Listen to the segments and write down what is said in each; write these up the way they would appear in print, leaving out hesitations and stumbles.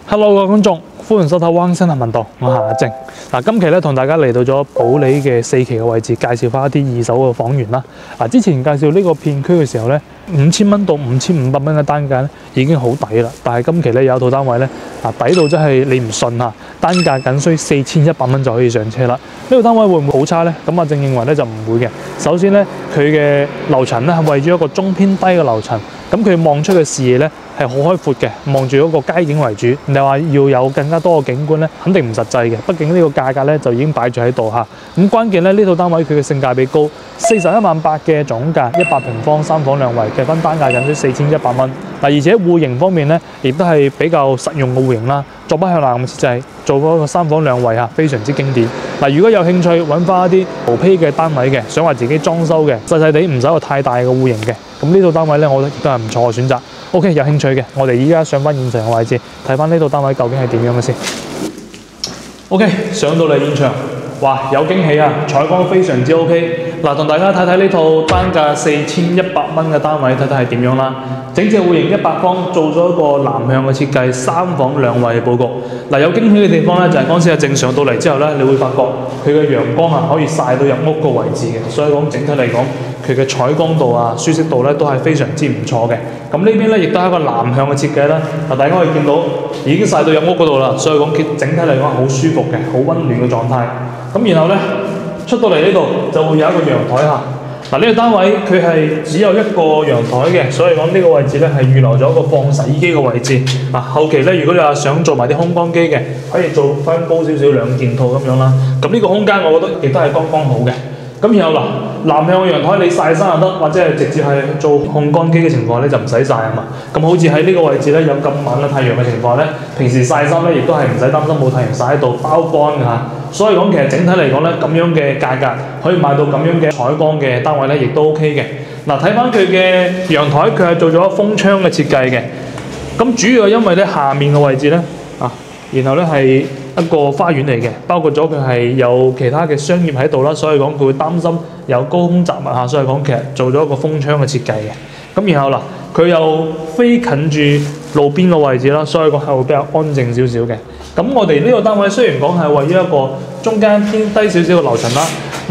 Hello， 各位觀眾，歡迎收睇灣星人頻道，我係阿正。今期咧同大家嚟到咗保利嘅4期嘅位置，介紹翻一啲二手嘅房源啦。之前介紹呢個片區嘅時候咧，5000蚊到5500蚊嘅單價咧已經好抵啦。但係今期咧有一套單位咧，抵到真係你唔信啊！單價僅需4100蚊就可以上車啦。呢個單位會唔會好差咧？咁阿正認為咧就唔會嘅。首先咧，佢嘅樓層咧係位於一個中偏低嘅樓層，咁佢望出嘅視野咧係好開闊嘅，望住嗰個街景為主。你話要有更加多嘅景觀咧，肯定唔實際嘅。畢竟呢個價格咧就已經擺住喺度嚇。咁關鍵咧呢套單位佢嘅性價比高，418000嘅總價，100平方3房2衛，計翻單價僅需4100蚊。而且戶型方面咧，亦都係比較實用嘅戶型啦，坐北向南嘅設計，做嗰個3房2衛嚇，非常之經典。如果有興趣揾翻一啲豪批嘅單位嘅，想話自己裝修嘅，細細地唔使個太大嘅戶型嘅，咁呢套單位咧，我覺得亦都係唔錯嘅選擇。OK， 有興趣嘅，我哋依家上翻現場嘅位置，睇翻呢套單位究竟係點樣嘅先。OK， 上到嚟現場，哇，有驚喜啊！採光非常之 OK。同大家睇睇呢套單價4100蚊嘅單位，睇睇係點樣啦。整隻戶型100方，做咗一個南向嘅設計，3房2衛嘅佈局。有驚喜嘅地方咧，就係剛先阿正上到嚟之後咧，你會發覺佢嘅陽光可以曬到入屋個位置嘅，所以講整體嚟講，佢嘅採光度舒適度咧都係非常之唔錯嘅。咁呢邊咧亦都係一個南向嘅設計啦。大家可以見到已經曬到入屋嗰度啦，所以講整體嚟講好舒服嘅，好溫暖嘅狀態。咁然後咧出到嚟呢度就會有一個陽台嚇。呢個單位佢係只有一個陽台嘅，所以講呢個位置咧係預留咗一個放洗衣機嘅位置。後期咧如果你話想做埋啲烘乾機嘅，可以做翻高少少2件套咁樣啦。咁呢個空間我覺得亦都係剛剛好嘅。咁然後南向嘅陽台你曬衫又得，或者係直接係做烘乾機嘅情況咧就唔使曬啊嘛。咁好似喺呢個位置咧有咁猛嘅太陽嘅情況咧，平時曬衫咧亦都係唔使擔心冇太陽曬喺度包乾㗎嚇。所以講其實整體嚟講咧，咁樣嘅價格可以買到咁樣嘅採光嘅單位咧，亦都 OK 嘅。睇翻佢嘅陽台，佢係做咗封窗嘅設計嘅。咁主要係因為咧下面嘅位置咧然後咧係一個花園嚟嘅，包括咗佢係有其他嘅商業喺度啦，所以講佢會擔心有高空雜物嚇，所以講其實做咗一個封窗嘅設計嘅。咁然後佢又非近住路邊嘅位置啦，所以講係會比較安靜少少嘅。咁我哋呢個單位雖然講係位於一個中間偏低少少嘅樓層啦，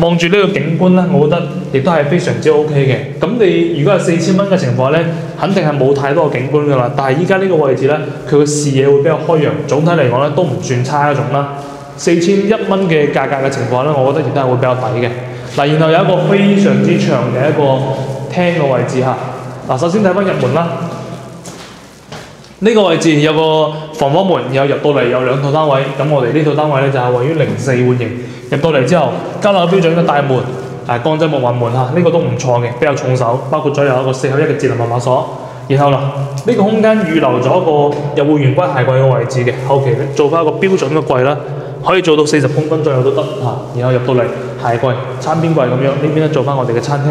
望住呢個景觀咧，我覺得亦都係非常之 OK 嘅。咁你如果係4000蚊嘅情況咧，肯定係冇太多嘅景觀㗎啦。但係依家呢個位置咧，佢嘅視野會比較開揚，總體嚟講咧都唔算差一種啦。4100蚊嘅價格嘅情況咧，我覺得亦都係會比較抵嘅。然後有一個非常之長嘅一個廳嘅位置嚇。首先睇翻入門啦。呢個位置有個防火門，然後入到嚟有2套單位。咁我哋呢套單位咧就係位於04戶型。入到嚟之後，交樓標準嘅大門，鋼製木雲門嚇，呢個都唔錯嘅，比較重手。包括咗有一個4口1嘅智能密碼鎖。然後呢個空間預留咗一個入戶玄關鞋櫃嘅位置嘅，後期咧做翻一個標準嘅櫃啦，可以做到40公分左右都得嚇。然後入到嚟鞋櫃、餐邊櫃咁樣，呢邊咧做翻我哋嘅餐廳。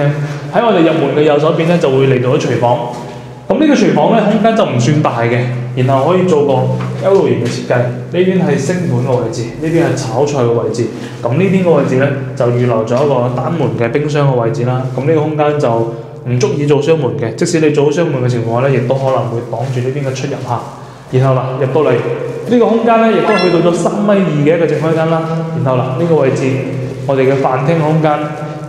喺我哋入門嘅右手邊咧就會嚟到咗廚房。咁呢個廚房咧空間就唔算大嘅，然後可以做個 L 型嘅設計。呢邊係升盤嘅位置，呢邊係炒菜嘅位置。咁呢邊嘅位置咧就預留咗一個單門嘅冰箱嘅位置啦。咁呢個空間就唔足以做雙門嘅，即使你做雙門嘅情況咧，亦都可能會擋住呢邊嘅出入客。然後入到嚟呢個空間咧，亦都去到咗3.2米嘅一個正開間啦。然後呢個位置我哋嘅飯廳空間。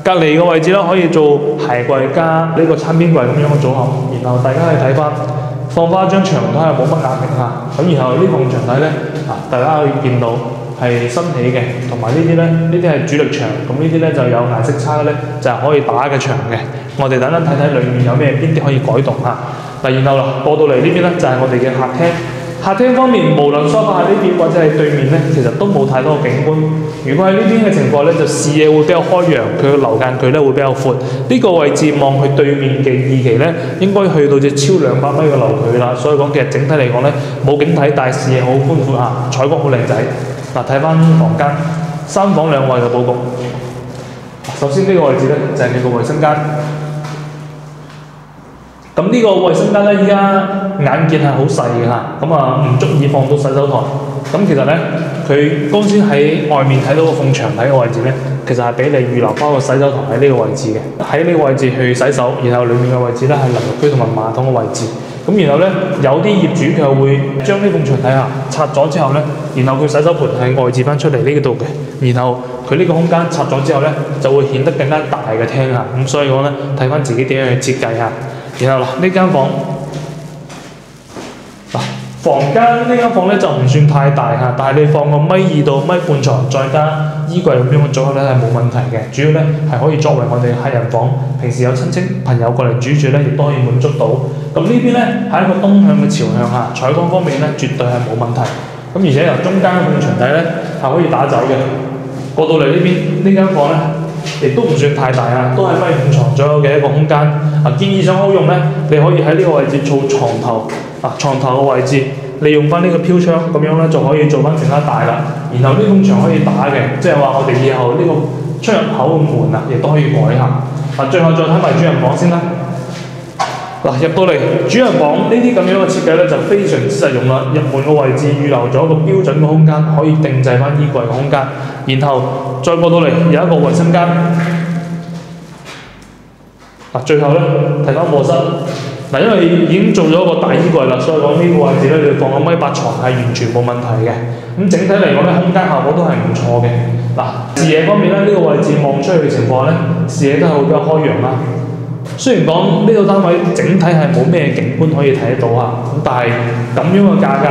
隔離嘅位置可以做鞋櫃加呢個餐邊櫃咁樣嘅組合，然後大家可以睇翻放翻張長台係冇乜壓力嚇。咁然後呢埲長台咧大家可以見到係新起嘅，同埋呢啲咧呢啲係主力牆，咁呢啲咧就有顏色差咧就係可以打嘅牆嘅。我哋等陣睇睇裡面有咩邊啲可以改動嚇。然後過到嚟呢邊咧就係我哋嘅客廳。客廳方面，無論梳化喺呢邊或者係對面咧，其實都冇太多嘅景觀。如果喺呢邊嘅情況咧，就視野會比較開揚，佢嘅樓間距咧會比較闊。呢個位置望去對面嘅2期咧，應該去到只超200米嘅樓距啦。所以講其實整體嚟講咧，冇景睇，但係視野好寬闊嚇，採光好靚仔。睇翻房間，3房2衛嘅佈局。首先呢個位置咧就係你個衞生間。咁呢個衞生間咧，依家眼見係好細嘅嚇，唔足以放到洗手台。咁其實咧，佢剛先喺外面睇到個鳳牆體嘅位置咧，其實係俾你預留翻個洗手台喺呢個位置嘅，喺呢個位置去洗手，然後裡面嘅位置咧係淋浴區同埋馬桶嘅位置。咁然後咧，有啲業主佢又會將呢埲牆體啊拆咗之後咧，然後佢洗手盆係外置翻出嚟呢度嘅，然後佢呢個空間拆咗之後咧，就會顯得更加大嘅廳啊。咁所以講咧，睇翻自己點樣去設計啊。然後嗱，呢間房嗱，呢間房咧就唔算太大嚇，但係你放個1.2米到1.5米床，再加衣櫃咁樣嘅組合咧係冇問題嘅。主要咧係可以作為我哋客人房，平時有親戚朋友過嚟住咧，亦都可以滿足到。咁呢邊咧係一個東向嘅朝向嚇，採光方面咧絕對係冇問題。咁而且由中間嘅牆體咧係可以打走嘅。過到嚟呢邊呢間房咧，亦都唔算太大啊，都係1.5米床左右嘅一個空間。建議想好用咧，你可以喺呢個位置做床頭床頭嘅位置，利用翻呢個飄窗咁樣咧，就可以做翻更加大啦。然後呢埲牆可以打嘅，即係話我哋以後呢個出入口嘅門亦都可以改下。最後再睇埋主人房先啦。入到嚟主人房呢啲咁樣嘅設計咧，就非常之實用啦。入門嘅位置預留咗一個標準嘅空間，可以定製翻衣櫃嘅空間。然後再過到嚟有一個衞生間。最後咧睇翻卧室。因為已經做咗一個大衣櫃啦，所以講呢個位置咧，你放個1.8米床係完全冇問題嘅。咁整體嚟講咧，空間效果都係唔錯嘅。視野方面咧，呢個位置望出去嘅情況咧，視野都係會比較開揚啦。雖然講呢個單位整體係冇咩景觀可以睇得到啊，咁但係咁樣嘅價格、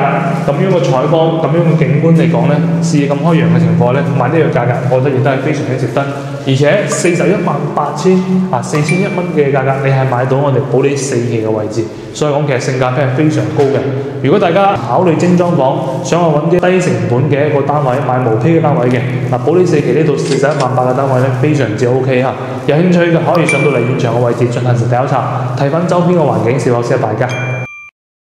咁樣嘅採光、咁樣嘅景觀嚟講咧，視野咁開揚嘅情況咧，買呢個價格，我覺得亦都係非常之值得。而且418000 4001蚊嘅價格，你係買到我哋保利4期嘅位置，所以講其實性價比係非常高嘅。如果大家考慮精裝房，想去揾啲低成本嘅一個單位，買無坯嘅單位嘅，保利4期呢度418000嘅單位咧，非常之 OK 嚇。有興趣嘅可以上到嚟現場嘅位置進行實地考察，睇翻周邊嘅環境是否適合大家。